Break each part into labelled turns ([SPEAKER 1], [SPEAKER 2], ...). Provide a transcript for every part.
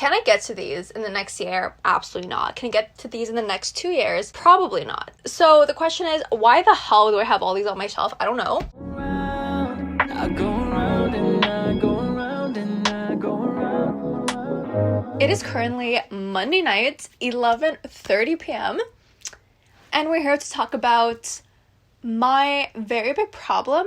[SPEAKER 1] Can I get to these in the next year? Absolutely not. Can I get to these in the next 2 years? Probably not. So the question is, why the hell do I have all these on my shelf? I don't know. It is currently Monday night, 11:30 p.m. and we're here to talk about my very big problem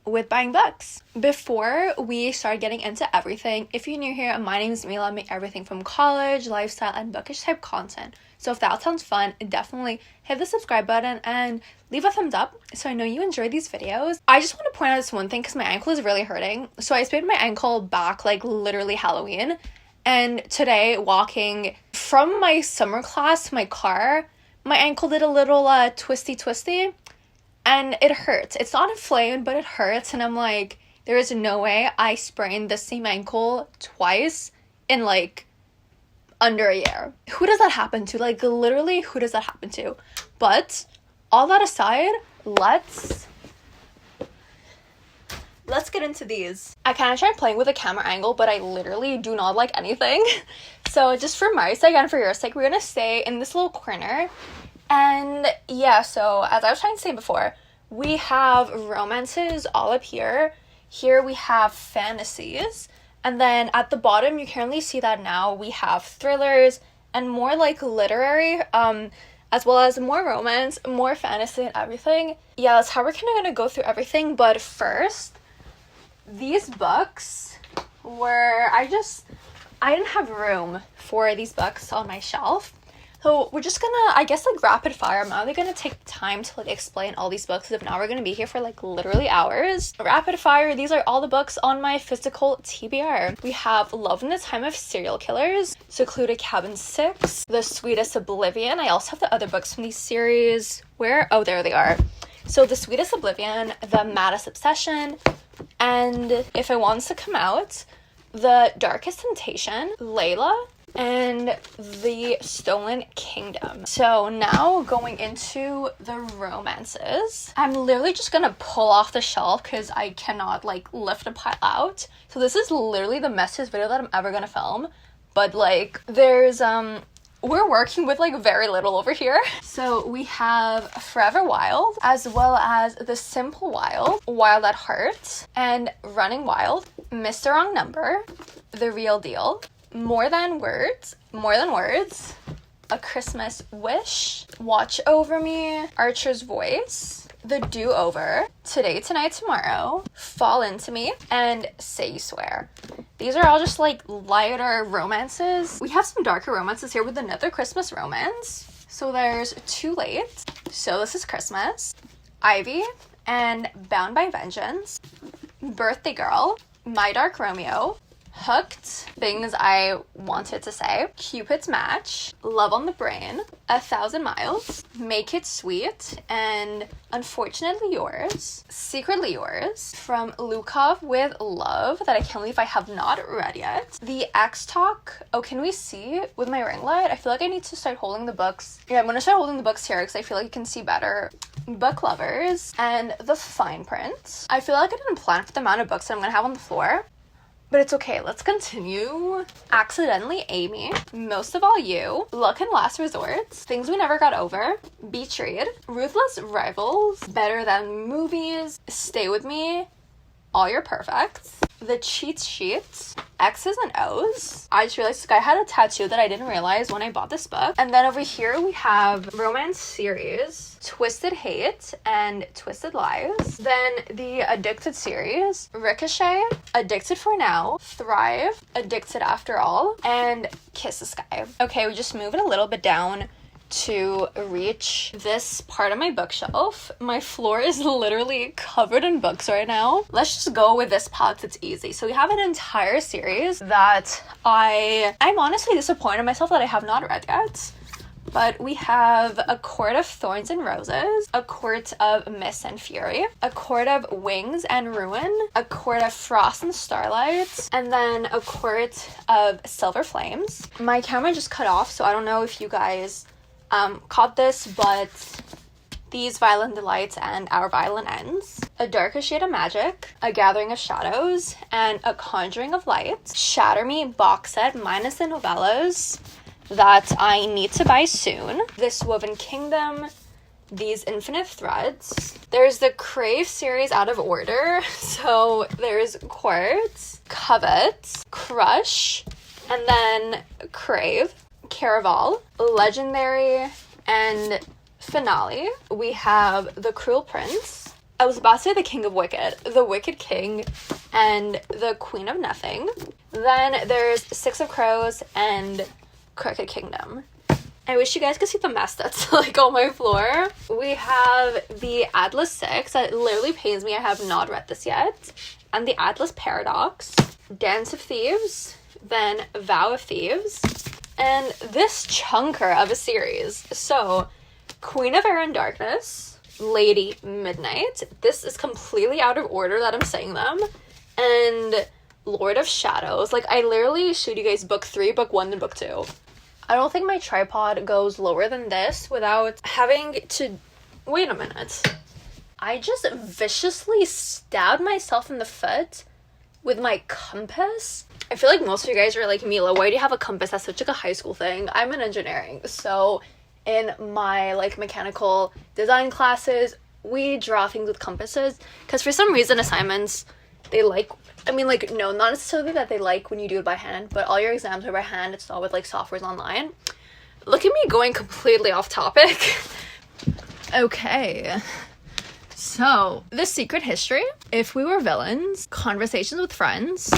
[SPEAKER 1] with buying books. Before we start getting into everything, if you're new here, my name is Mila. I make everything from college, lifestyle, and bookish type content. So if that sounds fun, definitely hit the subscribe button and leave a thumbs up so I know you enjoy these videos. I just want to point out this one thing because my ankle is really hurting. So I sprained my ankle back like literally Halloween. And today, walking from my summer class to my car, my ankle did a little twisty. And it hurts. It's not inflamed, but it hurts. And I'm like, there is no way I sprained the same ankle twice in like under a year. Who does that happen to? Like literally, who does that happen to? But all that aside, let's get into these. I kind of tried playing with the camera angle, but I literally do not like anything. So just for my sake and for your sake, we're gonna stay in this little corner. And yeah, so as I was trying to say before, we have romances all up here. Here we have fantasies. And then at the bottom, you can only see that now, we have thrillers and more like literary, as well as more romance, more fantasy and everything. Yeah, that's how we're kind of going to go through everything. But first, these books were, I didn't have room for these books on my shelf. So we're just gonna, I guess, like rapid fire. I'm not really gonna take time to like explain all these books because if not, we're gonna be here for like literally hours. Rapid fire, these are all the books on my physical TBR. We have Love in the Time of Serial Killers, Secluded Cabin 6, The Sweetest Oblivion. I also have the other books from these series. Where? Oh, there they are. So The Sweetest Oblivion, The Maddest Obsession, and if it wants to come out, The Darkest Temptation, Layla, and The Stolen Kingdom. So now going into the romances, I'm literally just gonna pull off the shelf because I cannot like lift a pile out. So this is literally the messiest video that I'm ever gonna film, but like there's we're working with like very little over here. So we have Forever Wild, as well as The Simple Wild, Wild at Heart, and Running Wild, Mr. Wrong Number, The Real Deal, More Than Words, A Christmas Wish, Watch Over Me, Archer's Voice, The Do-Over, Today, Tonight, Tomorrow, Fall Into Me, and Say You Swear. These are all just like lighter romances. We have some darker romances here with another Christmas romance. So there's Too Late, So This Is Christmas, Ivy, and Bound by Vengeance, Birthday Girl, My Dark Romeo, Hooked, Things I Wanted to Say, Cupid's Match, Love on the Brain, 1,000 Miles, Make It Sweet, and Unfortunately Yours, Secretly Yours, from Lukov with Love, that I can't believe I have not read yet. The X Talk, Oh Can We See, with my ring light. I feel like I need to start holding the books. Yeah, I'm gonna start holding the books here because I feel like you can see better. Book Lovers, and The Fine Print. I feel like I didn't plan for the amount of books that I'm gonna have on the floor. But it's okay, let's continue. Accidentally Amy, Most of All You, Luck and Last Resorts, Things We Never Got Over, Betrayed, Ruthless Rivals, Better Than Movies, Stay With Me, All Your Perfects, The Cheat Sheet, X's and O's. I just realized this guy had a tattoo that I didn't realize when I bought this book. And then over here we have romance series, Twisted Hate and Twisted Lies. Then the Addicted series, Ricochet, Addicted for Now, Thrive, Addicted After All, and Kiss the Sky. Okay, we just move it a little bit down to reach this part of my bookshelf. My floor is literally covered in books right now. Let's just go with this part. It's easy. So we have an entire series that I'm honestly disappointed in myself that I have not read yet. But we have A Court of Thorns and Roses, A Court of Mist and Fury, A Court of Wings and Ruin, A Court of Frost and Starlight, and then A Court of Silver Flames. My camera just cut off, so I don't know if you guys caught this, but These Violent Delights and Our Violent Ends, A Darker Shade of Magic, A Gathering of Shadows, and A Conjuring of Light. Shatter Me box set minus the novellas that I need to buy soon. This Woven Kingdom, These Infinite Threads. There's the Crave series out of order. So there's Quartz, Covet, Crush, and then Crave, Caraval, Legendary, and Finale. We have The Cruel Prince. I was about to say The King of Wicked, The Wicked King, and The Queen of Nothing. Then there's Six of Crows and Crooked Kingdom. I wish you guys could see the mess that's like on my floor. We have the Atlas 6. That literally pains me I have not read this yet. And the Atlas Paradox. Dance of Thieves. Then Vow of Thieves. And this chunker of a series. So, Queen of Air and Darkness. Lady Midnight. This is completely out of order that I'm saying them. And Lord of Shadows. Like, I literally showed you guys book 3, book 1, and book 2. I don't think my tripod goes lower than this without having to... Wait a minute. I just viciously stabbed myself in the foot with my compass. I feel like most of you guys are like, Mila, why do you have a compass? That's such like a high school thing. I'm in engineering. So in my like mechanical design classes, we draw things with compasses. Because for some reason assignments, they like... I mean, like, no, not necessarily that they like when you do it by hand, but all your exams are by hand. It's not with, like, softwares online. Look at me going completely off topic. Okay. So, The Secret History, If We Were Villains, Conversations with Friends.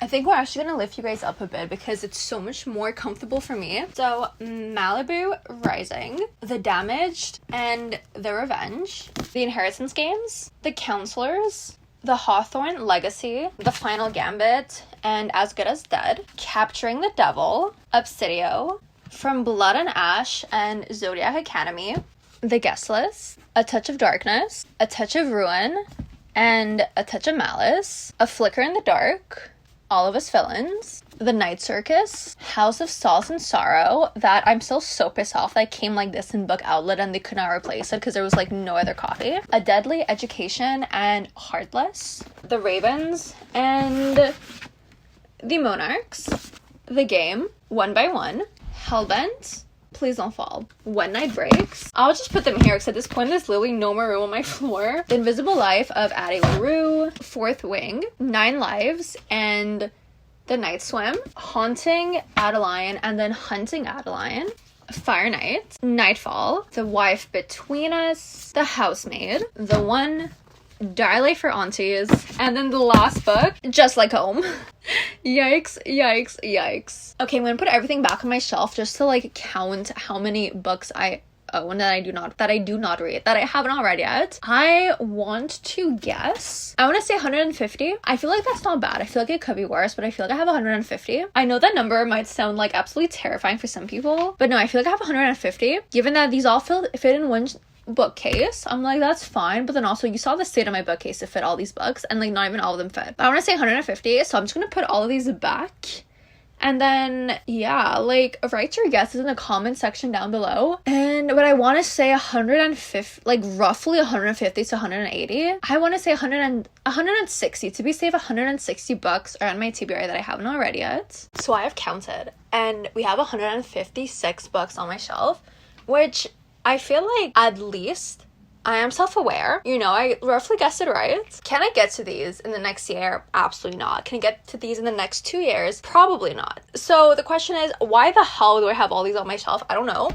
[SPEAKER 1] I think we're actually going to lift you guys up a bit because it's so much more comfortable for me. So, Malibu Rising, The Damaged and The Revenge, The Inheritance Games, The Counselors, The Hawthorne Legacy, The Final Gambit, and As Good as Dead, Capturing the Devil, Obsidio, From Blood and Ash and Zodiac Academy, The Guest List, A Touch of Darkness, A Touch of Ruin, and A Touch of Malice, A Flicker in the Dark, All of Us Villains, The Night Circus, House of Solace and Sorrow, that I'm still so pissed off that came like this in Book Outlet and they could not replace it because there was like no other copy. A Deadly Education and Heartless, The Ravens and The Monarchs, The Game, One by One, Hellbent, Please Don't Fall, When Night Breaks. I'll just put them here because at this point there's literally no more room on my floor. The Invisible Life of Addie LaRue, Fourth Wing, 9 Lives, and The Night Swim, Haunting Adeline and then Hunting Adeline, Fire Night, Nightfall, The Wife Between Us, The Housemaid, The One, Darley for Aunties, and then the last book, Just Like Home. Yikes, yikes, yikes. Okay, I'm gonna put everything back on my shelf just to like count how many books I own that I do not read, that I haven't all read yet. I want to guess. I want to say 150. I feel like that's not bad. I feel like it could be worse, but I feel like I have 150. I know that number might sound like absolutely terrifying for some people, but no, I feel like I have 150. Given that these all fit in one bookcase, I'm like, that's fine. But then also you saw the state of my bookcase to fit all these books and like not even all of them fit. But I want to say 150, so I'm just gonna put all of these back. And then, yeah, like, write your guesses in the comment section down below. But I want to say 150, like, roughly 150 to 180. I want to say 160. To be safe, 160 books are on my TBR that I haven't already yet. So I have counted. And we have 156 books on my shelf, which I feel like at least I am self-aware. You know, I roughly guessed it right. Can I get to these in the next year? Absolutely not. Can I get to these in the next 2 years? Probably not. So the question is, why the hell do I have all these on my shelf? I don't know.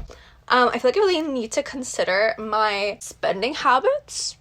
[SPEAKER 1] I feel like I really need to consider my spending habits.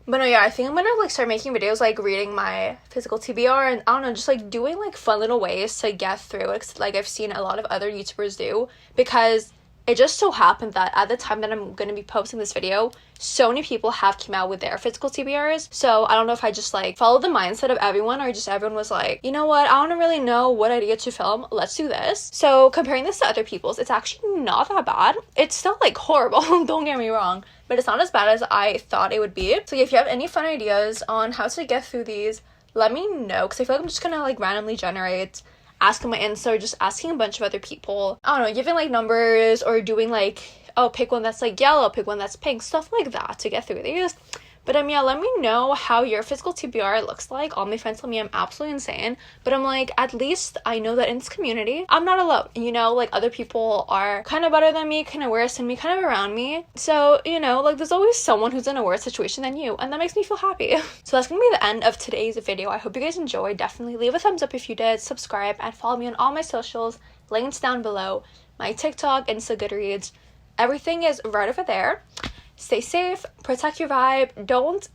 [SPEAKER 1] But no, yeah, I think I'm gonna like start making videos like reading my physical TBR and I don't know, just like doing like fun little ways to get through it. Like I've seen a lot of other YouTubers do, because it just so happened that at the time that I'm going to be posting this video, so many people have came out with their physical TBRs. So I don't know if I just like followed the mindset of everyone, or just everyone was like, you know what, I don't really know what idea to film, let's do this. So comparing this to other people's, it's actually not that bad. It's still like horrible, don't get me wrong, but it's not as bad as I thought it would be. So if you have any fun ideas on how to get through these, let me know, because I feel like I'm just gonna like randomly generate, asking my Insta, or just asking a bunch of other people. I don't know, giving like numbers or doing like oh, pick one that's like yellow, pick one that's pink, stuff like that to get through these. But yeah, let me know how your physical TBR looks like. All my friends tell me I'm absolutely insane, but I'm like, at least I know that in this community, I'm not alone. You know, like other people are kind of better than me, kind of worse than me, kind of around me. So, you know, like there's always someone who's in a worse situation than you, and that makes me feel happy. So that's gonna be the end of today's video. I hope you guys enjoyed. Definitely leave a thumbs up if you did, subscribe, and follow me on all my socials. Links down below. My TikTok, Insta, Goodreads, everything is right over there. Stay safe, protect your vibe, don't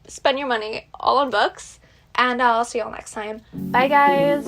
[SPEAKER 1] spend your money all on books, and I'll see y'all next time. Bye, guys!